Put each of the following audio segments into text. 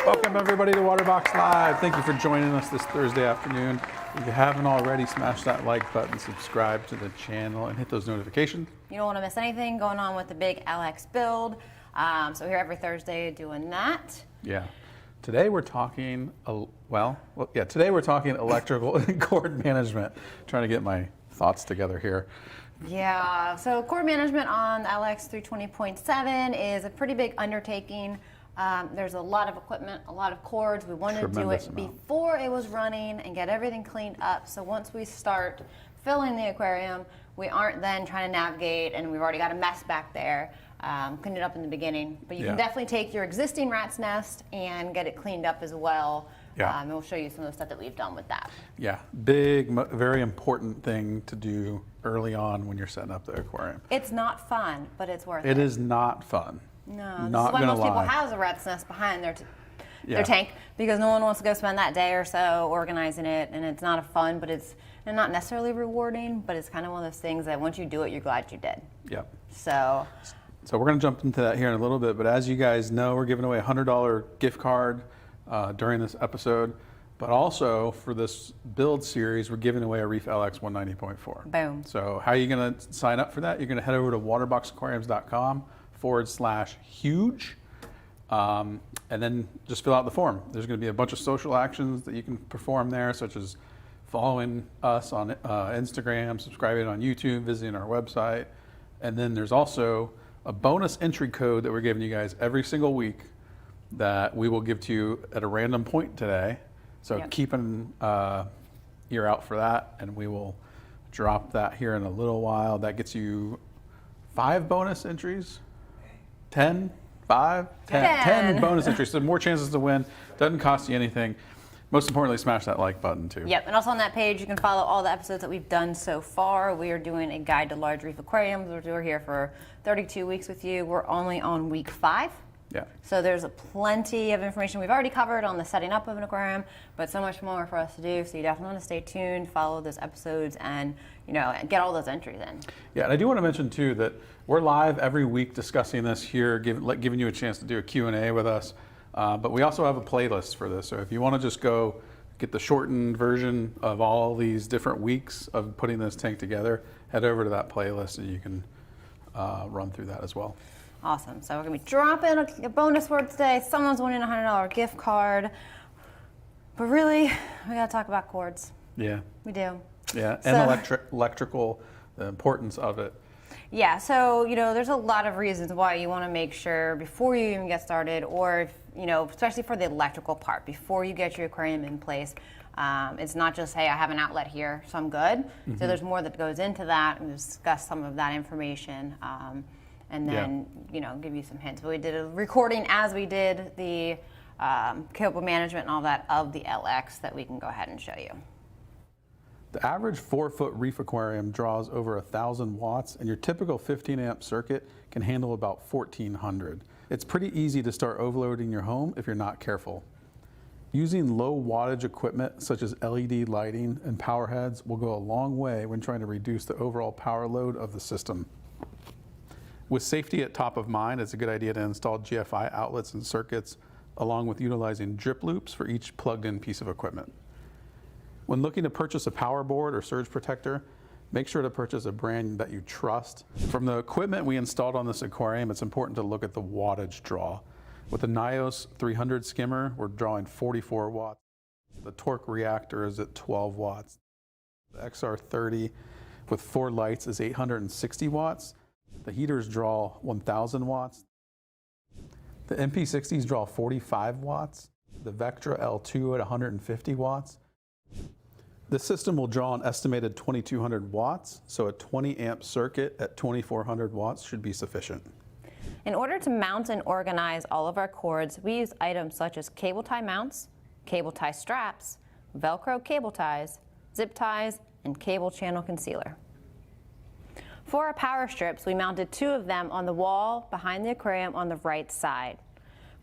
Welcome everybody to Waterbox Live. Thank you for joining us this Thursday afternoon. If you haven't already, smash that like button, subscribe to the channel, and hit those notifications. You don't want to miss anything going on with the big LX build. So we're here every Thursday doing that. Yeah. Today we're talking, today we're talking electrical and cord management. Trying to get my thoughts together here. Yeah, so cord management on the LX 320.7 is a pretty big undertaking. There's a lot of equipment, a lot of cords. We wanted to do it before it was running and get everything cleaned up. So once we start filling the aquarium, we aren't then trying to navigate and we've already got a mess back there. Clean it up in the beginning. But you can definitely take your existing rat's nest and get it cleaned up as well. Yeah. And we'll show you some of the stuff that we've done with that. Yeah, big, very important thing to do early on when you're setting up the aquarium. It's not fun, but it's worth it. It is not fun. No, this is why most people have a rat's nest behind their tank, because no one wants to go spend that day or so organizing it, and it's not fun, but it's not necessarily rewarding, but it's kind of one of those things that once you do it, you're glad you did. Yep. So we're going to jump into that here in a little bit, but as you guys know, we're giving away a $100 gift card during this episode, but also for this build series, we're giving away a Reef LX 190.4. Boom. So how are you going to sign up for that? You're going to head over to waterboxaquariums.com/huge, and then just fill out the form. There's going to be a bunch of social actions that you can perform there, such as following us on Instagram, subscribing on YouTube, visiting our website, and then there's also a bonus entry code that we're giving you guys every single week that we will give to you at a random point today. So keep an ear out for that, and we will drop that here in a little while. That gets you 5 bonus entries, 10 bonus entries, so more chances to win. Doesn't cost you anything. Most importantly, smash that like button too. Yep, and also on that page, you can follow all the episodes that we've done so far. We are doing a guide to large reef aquariums. We're here for 32 weeks with you. We're only on week 5. Yeah. So there's plenty of information we've already covered on the setting up of an aquarium, but so much more for us to do. So you definitely want to stay tuned, follow those episodes, and get all those entries in. Yeah, and I do want to mention too that we're live every week discussing this here, giving you a chance to do a Q&A with us. But we also have a playlist for this. So if you want to just go get the shortened version of all these different weeks of putting this tank together, head over to that playlist and you can run through that as well. Awesome. So we're going to be dropping a bonus word today. Someone's winning a $100 gift card. But really, we got to talk about cords. Yeah. We do. Yeah, and electrical, the importance of it. Yeah, so, there's a lot of reasons why you want to make sure before you even get started, or, especially for the electrical part, before you get your aquarium in place, it's not just, hey, I have an outlet here, so I'm good. Mm-hmm. So there's more that goes into that, and discuss some of that information, and then, give you some hints. But we did a recording as we did the cable management and all that of the LX that we can go ahead and show you. The average 4-foot reef aquarium draws over 1,000 watts, and your typical 15-amp circuit can handle about 1,400. It's pretty easy to start overloading your home if you're not careful. Using low wattage equipment such as LED lighting and Powerheads will go a long way when trying to reduce the overall power load of the system. With safety at top of mind, it's a good idea to install GFI outlets and circuits, along with utilizing drip loops for each plugged-in piece of equipment. When looking to purchase a power board or surge protector, make sure to purchase a brand that you trust. From the equipment we installed on this aquarium, it's important to look at the wattage draw. With the NYOS 300 skimmer, we're drawing 44 watts. The torque reactor is at 12 watts. The XR30 with 4 lights is 860 watts. The heaters draw 1,000 watts. The MP60s draw 45 watts. The Vectra L2 at 150 watts. This system will draw an estimated 2,200 watts, so a 20-amp circuit at 2,400 watts should be sufficient. In order to mount and organize all of our cords, we use items such as cable tie mounts, cable tie straps, Velcro cable ties, zip ties, and cable channel concealer. For our power strips, we mounted 2 of them on the wall behind the aquarium on the right side.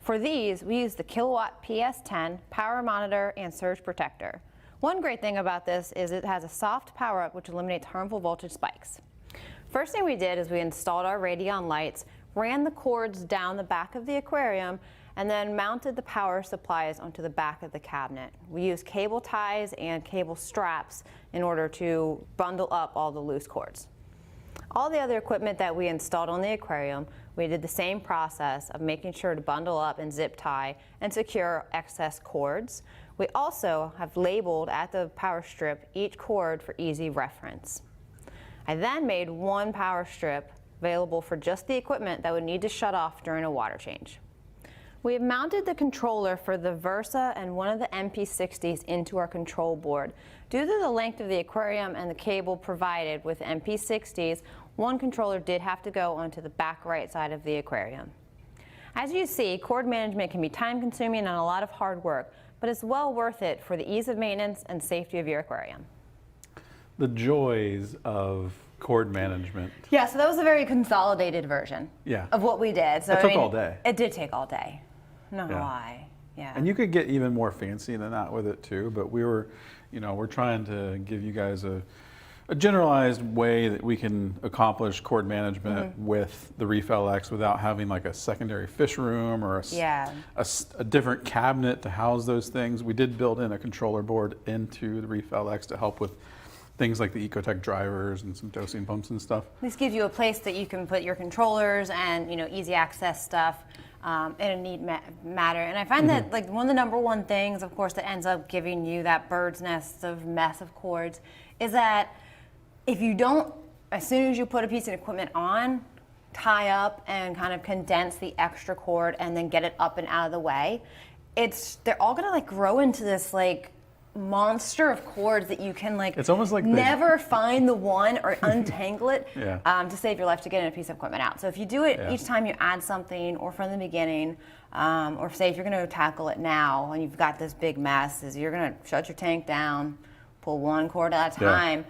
For these, we use the Kilowatt PS10 power monitor and surge protector. One great thing about this is it has a soft power-up which eliminates harmful voltage spikes. First thing we did is we installed our Radion lights ran the cords down the back of the aquarium, and then mounted the power supplies onto the back of the cabinet. We used cable ties and cable straps in order to bundle up all the loose cords. All the other equipment that we installed on the aquarium, we did the same process of making sure to bundle up and zip tie and secure excess cords. We also have labeled at the power strip each cord for easy reference. I then made one power strip available for just the equipment that would need to shut off during a water change. We have mounted the controller for the Versa and one of the MP60s into our control board. Due to the length of the aquarium and the cable provided with MP60s, one controller did have to go onto the back right side of the aquarium. As you see, cord management can be time-consuming and a lot of hard work, but it's well worth it for the ease of maintenance and safety of your aquarium. The joys of cord management. Yeah, so that was a very consolidated version of what we did. So it took all day. It did take all day. Not gonna lie. Yeah. And you could get even more fancy than that with it too, but we were, we're trying to give you guys a generalized way that we can accomplish cord management with the Reef LX without having like a secondary fish room or a different cabinet to house those things. We did build in a controller board into the Reef LX to help with things like the EcoTech drivers and some dosing pumps and stuff. This gives you a place that you can put your controllers and easy access stuff in a neat manner. And I find that like one of the number one things, of course, that ends up giving you that bird's nest of mess of cords is that if you don't, as soon as you put a piece of equipment on, tie up and kind of condense the extra cord and then get it up and out of the way, they're all gonna like grow into this like monster of cords that you can like it's almost like never find the one or untangle it to save your life to get a piece of equipment out. So if you do it each time you add something or from the beginning, or say if you're going to tackle it now and you've got this big mess, is you're going to shut your tank down, pull one cord at a time,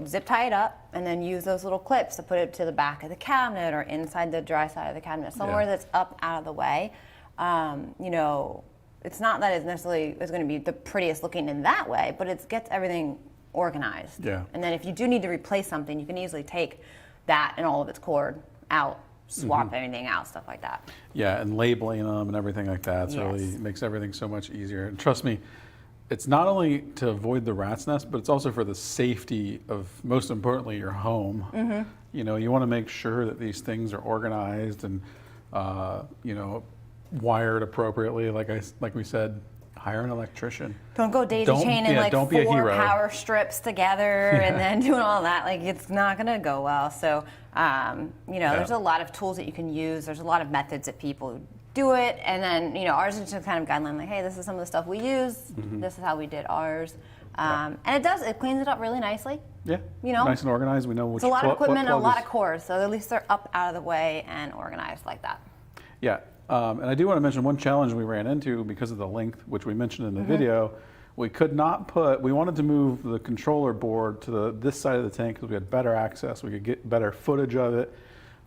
zip tie it up and then use those little clips to put it to the back of the cabinet or inside the dry side of the cabinet, somewhere that's up out of the way. It's not that it's necessarily going to be the prettiest looking in that way, but it gets everything organized. Yeah. And then if you do need to replace something, you can easily take that and all of its cord out, swap anything out, stuff like that. Yeah, and labeling them and everything like that. Really makes everything so much easier. And trust me, it's not only to avoid the rat's nest, but it's also for the safety of, most importantly, your home. You want to make sure that these things are organized and, wired appropriately. Like we said, hire an electrician. Don't go daisy chaining like 4 power strips together and then doing all that. Like it's not gonna go well. So there's a lot of tools that you can use. There's a lot of methods that people do it, and then ours is just kind of guideline. Like, hey, this is some of the stuff we use. This is how we did ours. And it cleans it up really nicely. Yeah. Nice and organized. We know which. It's a lot of equipment and a lot of cords, so at least they're up out of the way and organized like that. Yeah. And I do want to mention one challenge we ran into because of the length, which we mentioned in the video. We could not we wanted to move the controller board to this side of the tank because we had better access. We could get better footage of it.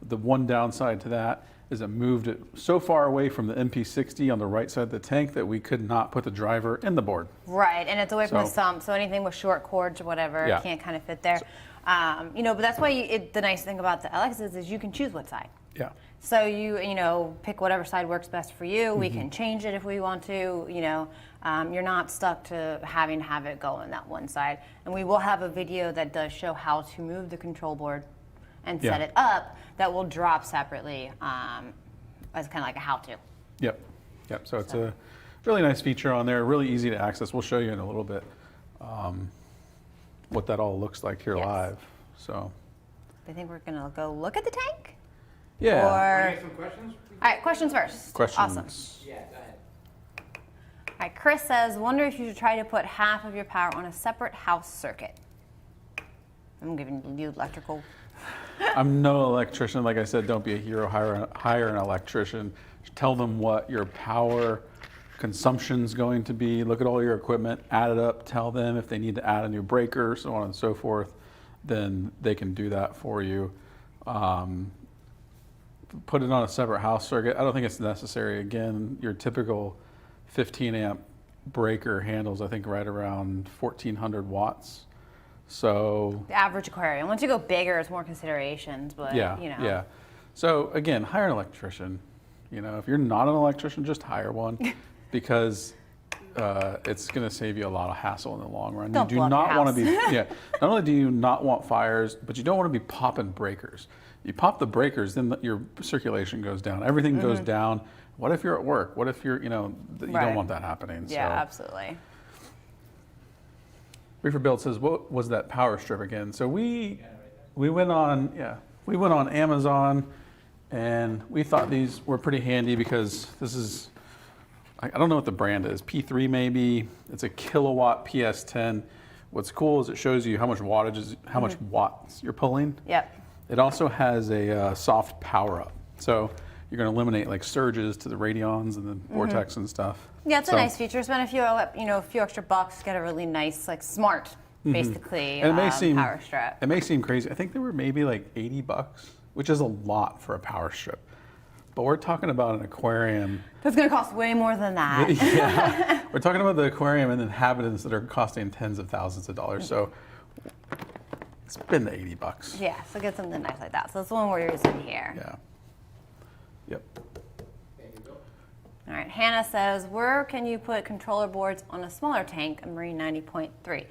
The one downside to that is it moved it so far away from the MP60 on the right side of the tank that we could not put the driver in the board. Right, and it's away from the sump, so anything with short cords or whatever can't kind of fit there. But that's why the nice thing about the LX is you can choose what side. Yeah. So you pick whatever side works best for you. We can change it if we want to. You're not stuck to having to have it go on that one side. And we will have a video that does show how to move the control board and set it up that will drop separately as kind of like a how-to. Yep. So it's a really nice feature on there. Really easy to access. We'll show you in a little bit what that all looks like here live. So I think we're gonna go look at the tank. Yeah. Or some questions? all right, questions first. Questions. Awesome. Yeah, go ahead. All right, Chris says, wonder if you should try to put half of your power on a separate house circuit. I'm giving you electrical. I'm no electrician. Like I said, don't be a hero. Hire an electrician. Tell them what your power consumption's going to be. Look at all your equipment, add it up, tell them if they need to add a new breaker, so on and so forth, then they can do that for you. Put it on a separate house circuit. I don't think it's necessary. Again, your typical 15 amp breaker handles, I think, right around 1400 watts. So the average aquarium. Once you go bigger, it's more considerations, but yeah. So again, hire an electrician. You know, if you're not an electrician, just hire one because it's going to save you a lot of hassle in the long run. Don't you do blow up not your want to be, house. yeah. Not only do you not want fires, but you don't want to be popping breakers. You pop the breakers, then your circulation goes down. Everything goes down. What if you're at work? What if you're, you know, you don't want that happening. Yeah, so. absolutely. Reefer Build says, what was that power strip again? So we went on Amazon, and we thought these were pretty handy because this is, I don't know what the brand is, P3 maybe. It's a kilowatt PS10. What's cool is it shows you how much wattage, how much watts you're pulling. Yep. It also has a soft power up, so you're going to eliminate like surges to the radions and the VorTechs and stuff. Yeah, it's a nice feature. Spend a few extra bucks, get a really nice, like smart, basically, And it may seem, power strip. It may seem crazy. I think they were maybe like $80, which is a lot for a power strip. But we're talking about an aquarium. That's going to cost way more than that. Yeah, we're talking about the aquarium and inhabitants that are costing tens of thousands of dollars. So spend the $80. Yeah, so get something nice like that. So that's the one we're using here. Yeah. Yep. All right, Hannah says, where can you put controller boards on a smaller tank, a Marin 90.3?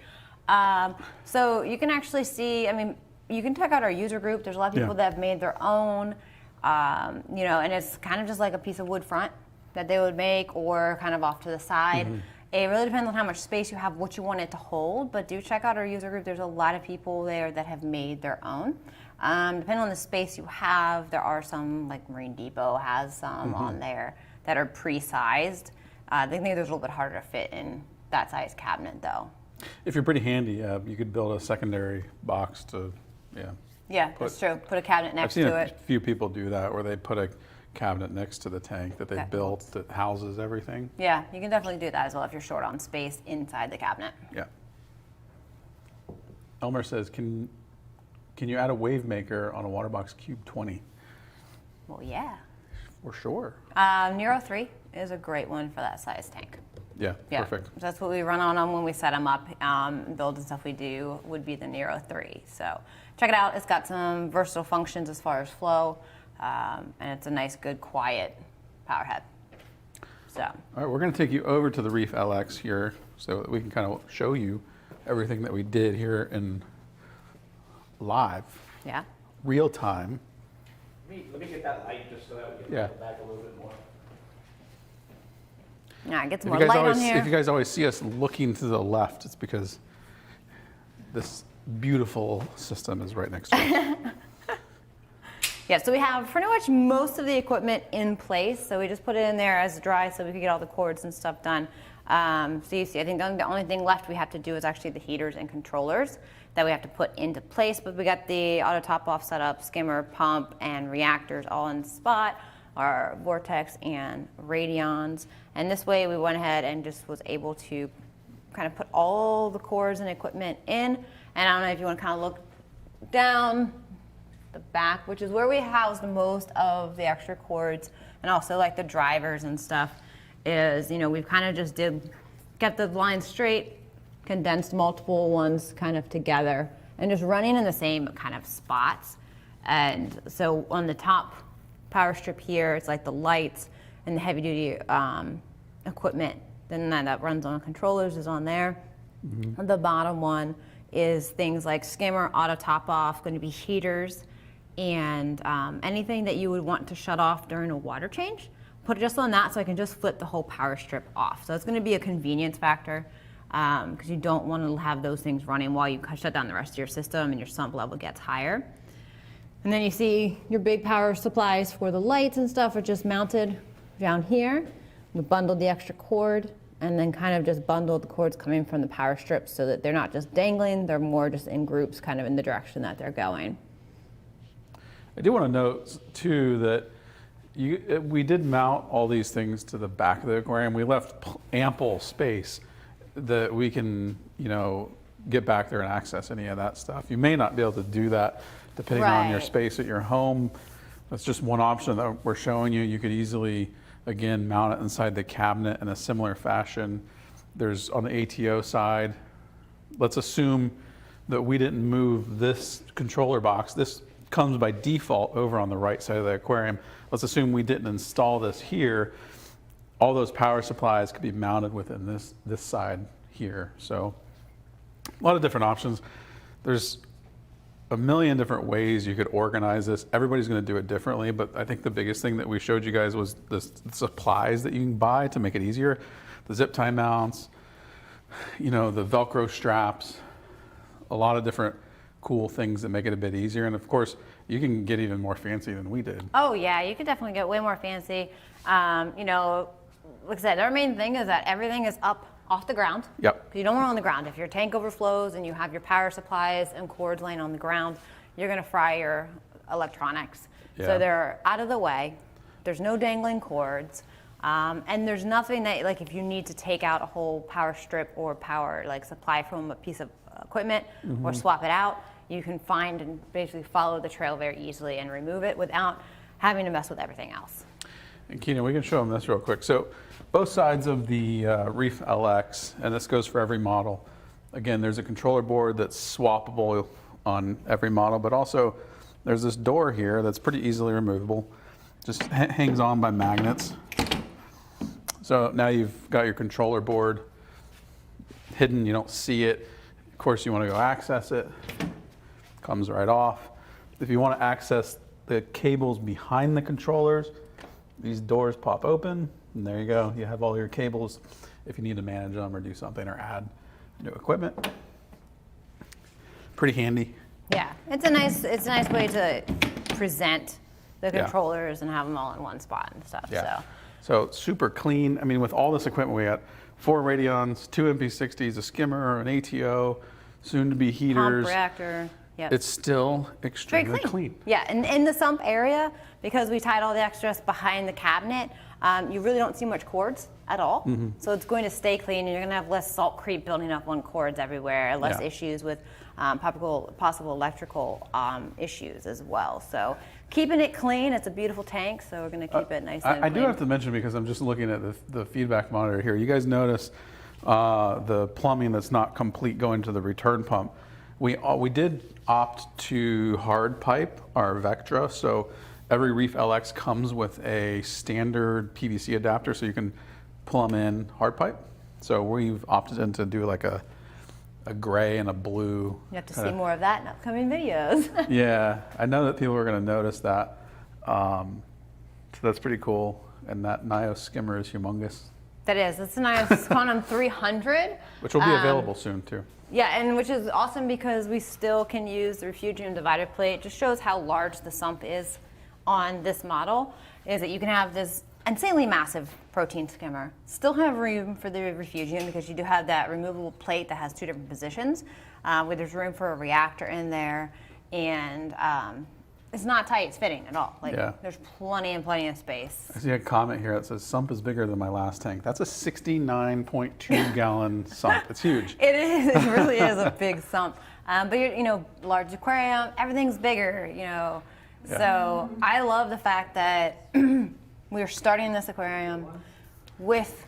So you can actually see, I mean, you can check out our user group. There's a lot of people that have made their own, you know, and it's kind of just like a piece of wood front that they would make or kind of off to the side. It really depends on how much space you have, what you want it to hold, but do check out our user group. There's a lot of people there that have made their own. Depending on the space you have, there are some, like Marine Depot has some on there that are pre-sized. I think there's a little bit harder to fit in that size cabinet though. If you're pretty handy, you could build a secondary box to, Yeah, that's true. Put a cabinet next to I've it. seen a few people do that where they put a cabinet next to the tank that they built that houses everything. Yeah, you can definitely do that as well if you're short on space inside the cabinet. Yeah. Elmer says, can you add a wave maker on a Waterbox Cube 20? Well, yeah. For sure. Nero 3 is a great one for that size tank. Yeah, Yeah, perfect. that's what we run on them when we set them up. Build and stuff we do would be the Nero 3. So check it out. It's got some versatile functions as far as flow, and it's a nice, good, quiet power head. So. All right, we're going to take you over to the Reef LX here so that we can kind of show you everything that we did here in live, Yeah. real time. Let me get that light just so that we can get back a little bit more. Yeah, get some more light on here. If you guys always see us looking to the left, it's because this beautiful system is right next to us. Yeah, so we have pretty much most of the equipment in place. So we just put it in there as dry so we could get all the cords and stuff done. So you see, I think the only thing left we have to do is actually the heaters and controllers that we have to put into place. But we got the auto top off setup, skimmer, pump, and reactors all in the spot, our VorTechs and radions. And this way we went ahead and just was able to kind of put all the cords and equipment in. And I don't know if you want to kind of look down the back, which is where we housed most of the extra cords and also like the drivers and stuff, is, you know, we've kind of just kept the line straight, condensed multiple ones kind of together and just running in the same kind of spots. And so on the top power strip here, it's like the lights and the heavy duty equipment. Then that runs on controllers is on there. The bottom one is things like skimmer, auto top off, going to be heaters, and anything that you would want to shut off during a water change. Put it just on that so I can just flip the whole power strip off. So it's going to be a convenience factor because you don't want to have those things running while you shut down the rest of your system and your sump level gets higher. And then you see your big power supplies for the lights and stuff are just mounted down here. We bundled the extra cord and then kind of just bundled the cords coming from the power strips so that they're not just dangling, they're more just in groups kind of in the direction that they're going. I do want to note too that we did mount all these things to the back of the aquarium. We left ample space that we can, you know, get back there and access any of that stuff. You may not be able to do that depending on your space at your home. That's just one option that we're showing you. You could easily, again, mount it inside the cabinet in a similar fashion. There's on the ATO side, let's assume that we didn't move this controller box, this comes by default over on the right side of the aquarium. Let's assume we didn't install this here. All those power supplies could be mounted within this side here. So a lot of different options. There's a million different ways you could organize this. Everybody's going to do it differently, but I think the biggest thing that we showed you guys was the supplies that you can buy to make it easier. The zip tie mounts, you know, the Velcro straps, a lot of different cool things that make it a bit easier. And of course, you can get even more fancy than we did. Oh yeah, you could definitely get way more fancy. You know, like I said, our main thing is that everything is up off the ground. Yep. You don't want it on the ground. If your tank overflows and you have your power supplies and cords laying on the ground, you're gonna fry your electronics. Yeah. So they're out of the way. There's no dangling cords. And there's nothing that, like if you need to take out a whole power strip or power like supply from a piece of equipment or swap it out, you can find and basically follow the trail very easily and remove it without having to mess with everything else. And Keenan, we can show them this real quick. So both sides of the Reef LX, and this goes for every model. Again, there's a controller board that's swappable on every model, but also there's this door here that's pretty easily removable. Just hangs on by magnets. So now you've got your controller board hidden, you don't see it. Of course, you want to go access it. Comes right off. If you want to access the cables behind the controllers, these doors pop open, and there you go. You have all your cables if you need to manage them or do something or add new equipment. Pretty handy. Yeah, it's a nice way to present the controllers and have them all in one spot and stuff. Yeah. So super clean. I mean, with all this equipment, we got 4 Radions, 2 MP60s, a skimmer, an ATO, soon to be heaters. Pump reactor. Yep. It's still extremely clean. Yeah, and in the sump area, because we tied all the extras behind the cabinet, you really don't see much cords at all. So it's going to stay clean, and you're going to have less salt creep building up on cords everywhere, less issues with possible electrical issues as well. So keeping it clean, it's a beautiful tank, so we're going to keep it nice and clean. I do have to mention, because I'm just looking at the feedback monitor here, you guys notice the plumbing that's not complete going to the return pump. We did opt to hard pipe our Vectra, so every Reef LX comes with a standard PVC adapter, so you can plumb in hard pipe. So we've opted in to do like a gray and a blue. You have to see more of that in upcoming videos. Yeah, I know that people are going to notice that. So that's pretty cool. And that NYOS skimmer is humongous. That is. It's a nice Quantum 300. Which will be available soon too. Yeah, and which is awesome because we still can use the Refugium divider plate. It just shows how large the sump is on this model, is that you can have this insanely massive protein skimmer, still have room for the Refugium because you do have that removable plate that has 2 different positions, where there's room for a reactor in there, and it's not tight, it's fitting at all. Like, there's plenty of space. I see a comment here that says, sump is bigger than my last tank. That's a 69.2 gallon sump. It's huge. It is, it really is a big sump. But you know, large aquarium, everything's bigger, you know. Yeah. So I love the fact that we're starting this aquarium with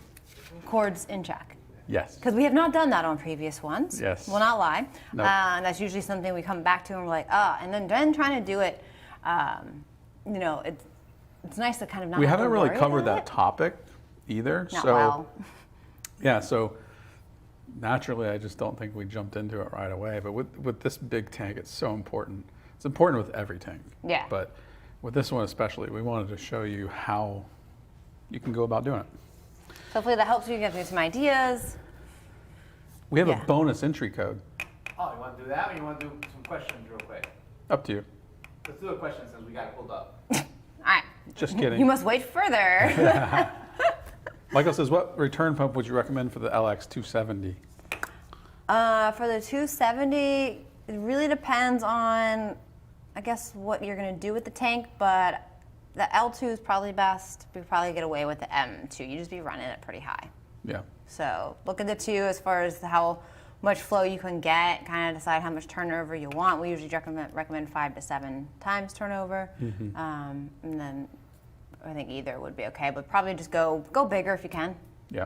cords in check. Yes. Because we have not done that on previous ones. Yes. Will not lie. Nope. That's usually something we come back to and we're like, and then trying to do it, you know, it's nice to kind of not We have haven't to really worry covered about that topic either. Not so well. Yeah, so naturally I just don't think we jumped into it right away. But with this big tank, it's so important. It's important with every tank. Yeah. But with this one especially, we wanted to show you how you can go about doing it. Hopefully that helps you get me some ideas. We have a bonus entry code. Oh, you want to do that, or you want to do some questions real quick? Up to you. Let's do a question since we got it pulled up. All right. Just kidding. You must wait further. Michael says, what return pump would you recommend for the LX 270? For the 270, it really depends on, I guess, what you're going to do with the tank, but the L2 is probably best. We probably get away with the M2. You just be running it pretty high. Yeah. So look at the 2 as far as how much flow you can get, kind of decide how much turnover you want. We usually recommend 5 to 7 times turnover. And then I think either would be okay, but probably just go bigger if you can. Yeah.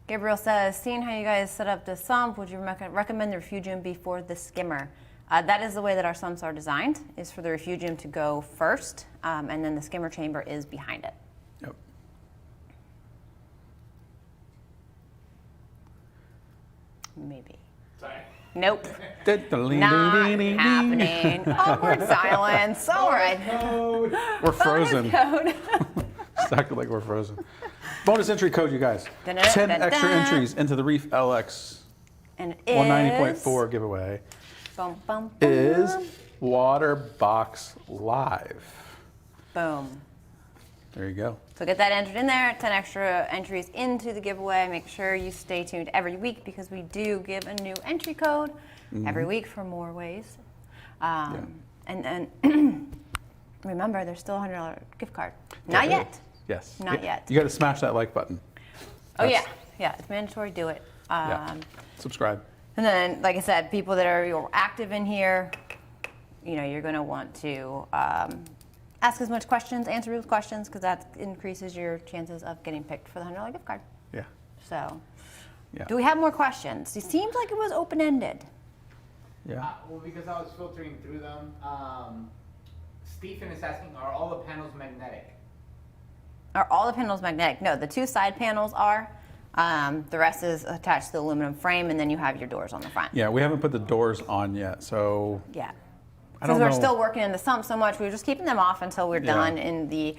Gabriel says, seeing how you guys set up the sump, would you recommend the Refugium before the skimmer? That is the way that our sumps are designed, is for the refugium to go first, and then the skimmer chamber is behind it. Yep. Maybe. Sorry. Nope. Not happening. Awkward silence. All right. We're frozen. Code. Exactly like we're frozen. Bonus entry code, you guys. 10 extra entries into the Reef LX And it is 190.4 giveaway bum, bum, bum. is Waterbox Live. Boom. There you go. So get that entered in there, 10 extra entries into the giveaway. Make sure you stay tuned every week because we do give a new entry code every week for more ways. And remember, there's still a $100 gift card. Not yet. Yes. Not yet. You got to smash that like button. Oh yeah, it's mandatory. Do it. Subscribe. And then, like I said, people that are active in here, you're going to want to ask as much questions, answer those questions, because that increases your chances of getting picked for the $100 gift card. Yeah. So, Yeah. do we have more questions? It seemed like it was open-ended. Yeah. Well, because I was filtering through them, Stephen is asking, are all the panels magnetic? Are all the panels magnetic? No, the two side panels are. The rest is attached to the aluminum frame, and then you have your doors on the front. Yeah, we haven't put the doors on yet, so Yeah. I don't Because we're know. still working in the sump so much, we're just keeping them off until we're done in the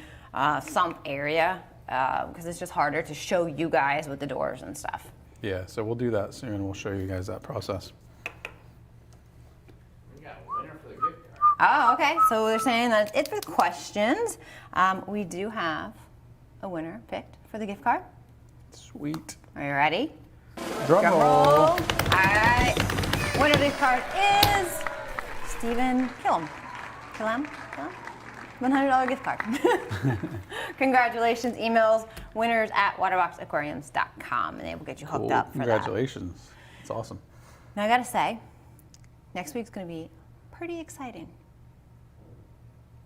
sump area, because it's just harder to show you guys with the doors and stuff. Yeah, so we'll do that soon. We'll show you guys that process. We got a winner for the gift card. Oh, okay. So they're saying that's it for the questions. We do have a winner picked for the gift card. Sweet. Are you ready? Drum Drum roll. All right. Winner of the gift card is Stephen Killam. $100 gift card. Congratulations. Emails winners at waterboxaquariums.com, and they will get you hooked Cool. up for that. Congratulations. That's awesome. Now I gotta say, next week's gonna be pretty exciting.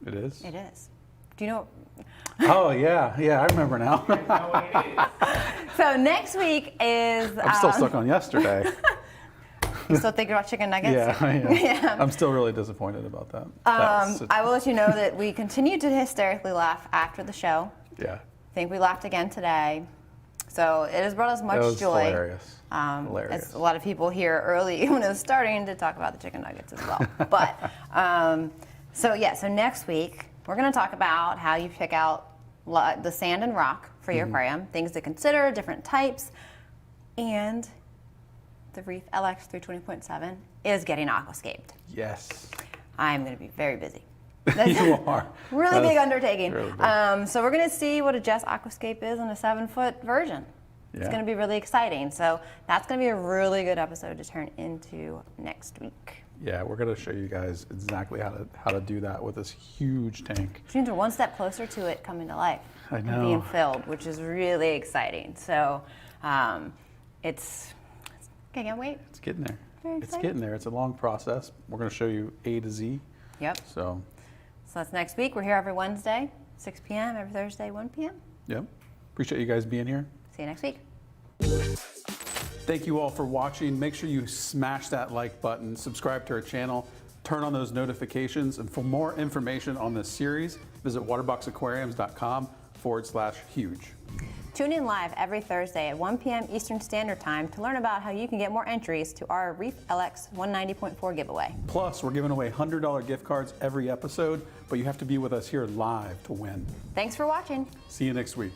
It is? It is. Do you know? Oh, yeah. I remember now. You know what it is. So next week is. I'm still stuck on yesterday. You still thinking about chicken nuggets? Yeah, I am. Yeah. I'm still really disappointed about that. I will let you know that we continue to hysterically laugh after the show. Yeah. I think we laughed again today. So it has brought us much That was joy. hilarious. Hilarious. As a lot of people here early when it was starting to talk about the chicken nuggets as well. But so next week we're going to talk about how you pick out the sand and rock for your aquarium, things to consider, different types, and the Reef LX 320.7 is getting aquascaped. Yes. I'm going to be very busy. You are. Really big undertaking. really big. So we're going to see what a Jess aquascape is in a 7-foot version. It's Yeah. going to be really exciting. So that's going to be a really good episode to turn into next week. Yeah, we're going to show you guys exactly how to do that with this huge tank. Which means we're one step closer to it coming to life. I And know. being filled, which is really exciting. So it's I can't wait. It's getting there. Very It's exciting. getting there. It's a long process. We're going to show you A to Z. Yep. So, So that's next week. We're here every Wednesday, 6 p.m., every Thursday, 1 p.m. yep. Appreciate you guys being here. See you next week. Thank you all for watching. Make sure you smash that like button, subscribe to our channel, turn on those notifications, and for more information on this series, visit waterboxaquariums.com/huge. Tune in live every Thursday at 1 p.m. Eastern Standard Time to learn about how you can get more entries to our Reef LX 190.4 giveaway. Plus, we're giving away $100 gift cards every episode, but you have to be with us here live to win. Thanks for watching. See you next week.